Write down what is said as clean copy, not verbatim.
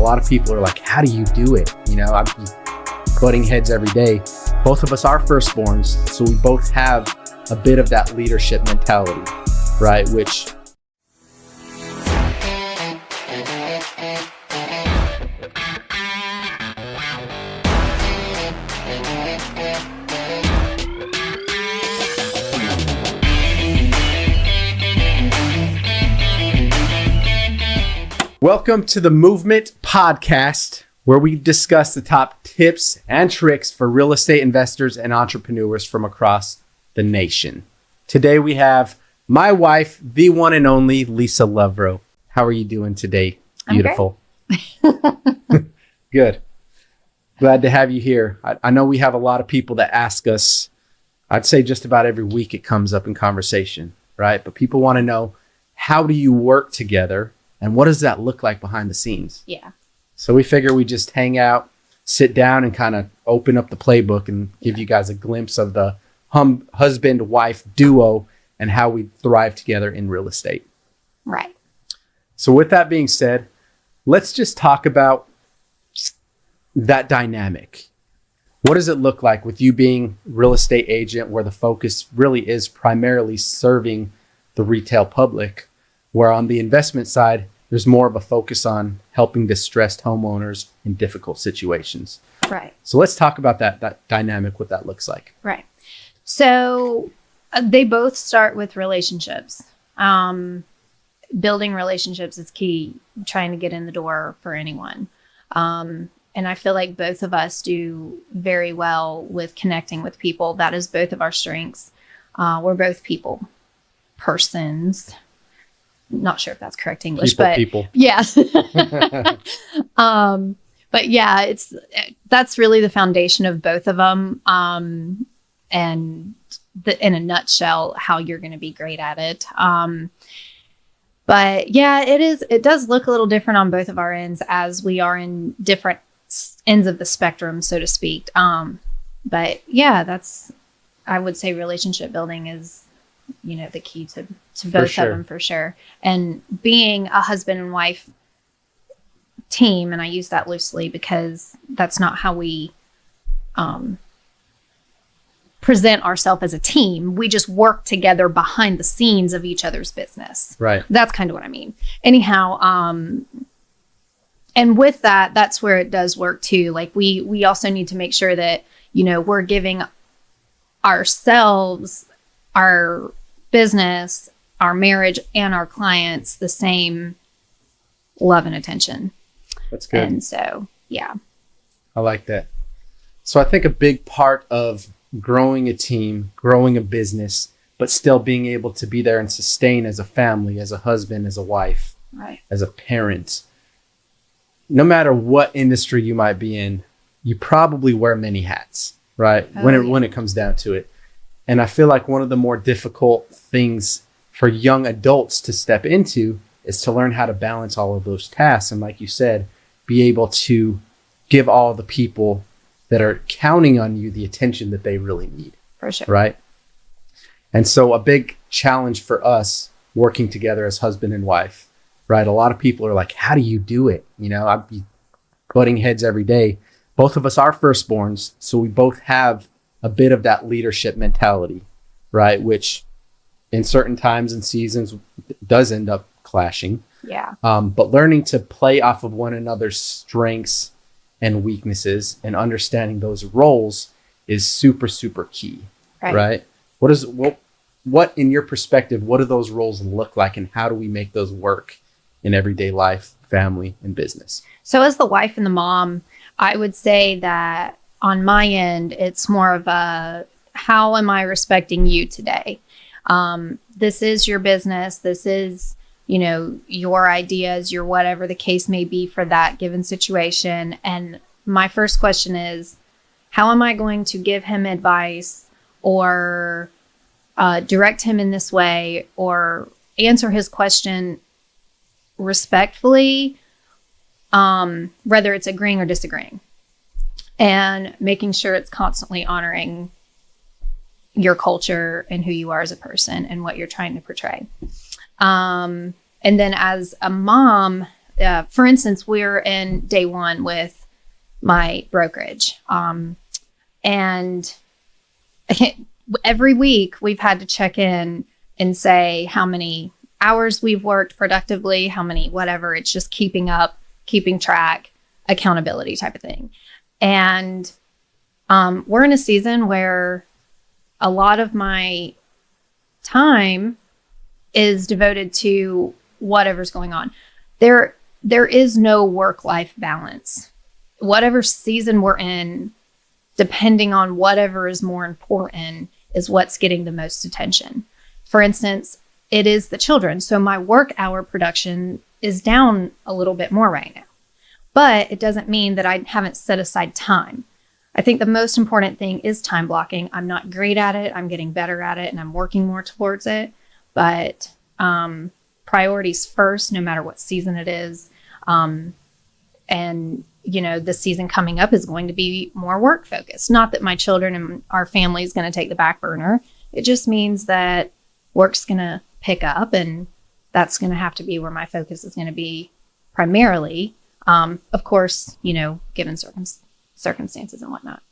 lot of people are like, how do you do it? I'm butting heads every day. Both of us are firstborns, so we both have a bit of that leadership mentality, right? Which Welcome to the Movement Podcast, where we discuss the top tips and tricks for real estate investors and entrepreneurs from across the nation. Today we have my wife, the one and only Lisa Lovro. How are you doing today? Beautiful. Good. Glad to have you here. I know we have a lot of people that ask us, I'd say just about every week it comes up in conversation, right? But people want to know, how do you work together? And what does that look like behind the scenes? Yeah. So we figure we just hang out, sit down, and kind of open up the playbook and give you guys a glimpse of the husband-wife duo and how we thrive together in real estate. Right. So with that being said, let's just talk about that dynamic. What does it look like with you being real estate agent, where the focus really is primarily serving the retail public, where on the investment side, there's more of a focus on helping distressed homeowners in difficult situations. Right. So let's talk about that dynamic, what that looks like. Right. So they both start with relationships. Building relationships is key, trying to get in the door for anyone. And I feel like both of us do very well with connecting with people. That is both of our strengths. We're both people, persons. Not sure if that's correct English, People. Yeah. But yeah, that's really the foundation of both of them. And in a nutshell, how you're going to be great at it. But yeah, it does look a little different on both of our ends, as we are in different ends of the spectrum, so to speak. But yeah, I would say relationship building is, the key to both of them for sure. And being a husband and wife team, and I use that loosely because that's not how we present ourselves as a team. We just work together behind the scenes of each other's business. Right. That's kind of what I mean. Anyhow, and with that, that's where it does work too. Like we also need to make sure that, we're giving ourselves, our business, our marriage, and our clients the same love and attention. That's good. And so, yeah. I like that. So I think a big part of growing a team, growing a business, but still being able to be there and sustain as a family, as a husband, as a wife, right, as a parent, no matter what industry you might be in, you probably wear many hats, right? When it comes down to it. And I feel like one of the more difficult things for young adults to step into is to learn how to balance all of those tasks. And like you said, be able to give all the people that are counting on you the attention that they really need. For sure. Right. And so a big challenge for us working together as husband and wife, right? A lot of people are like, how do you do it? I'd be butting heads every day. Both of us are firstborns, so we both have a bit of that leadership mentality, right? Which in certain times and seasons does end up clashing. Yeah. But learning to play off of one another's strengths and weaknesses and understanding those roles is super, super key, right? What in your perspective, what do those roles look like, and how do we make those work in everyday life, family, and business? So as the wife and the mom, I would say that on my end, it's more of a, how am I respecting you today? This is your business. This is, your ideas, your whatever the case may be for that given situation. And my first question is, how am I going to give him advice or direct him in this way, or answer his question respectfully, whether it's agreeing or disagreeing, and making sure it's constantly honoring your culture and who you are as a person and what you're trying to portray. And then as a mom, For instance, we're in day one with my brokerage. And every week we've had to check in and say how many hours we've worked productively, how many, whatever. It's just keeping up, keeping track, accountability type of thing. And we're in a season where a lot of my time is devoted to whatever's going on. There is no work-life balance. Whatever season we're in, depending on whatever is more important, is what's getting the most attention. For instance, it is the children. So my work hour production is down a little bit more right now. But it doesn't mean that I haven't set aside time. I think the most important thing is time blocking. I'm not great at it. I'm getting better at it, and I'm working more towards it. But priorities first, no matter what season it is. And, you know, the season coming up is going to be more work focused. Not that my children and our family is going to take the back burner. It just means that work's going to pick up, and that's going to have to be where my focus is going to be primarily. Of course, you know, given circumstances and whatnot.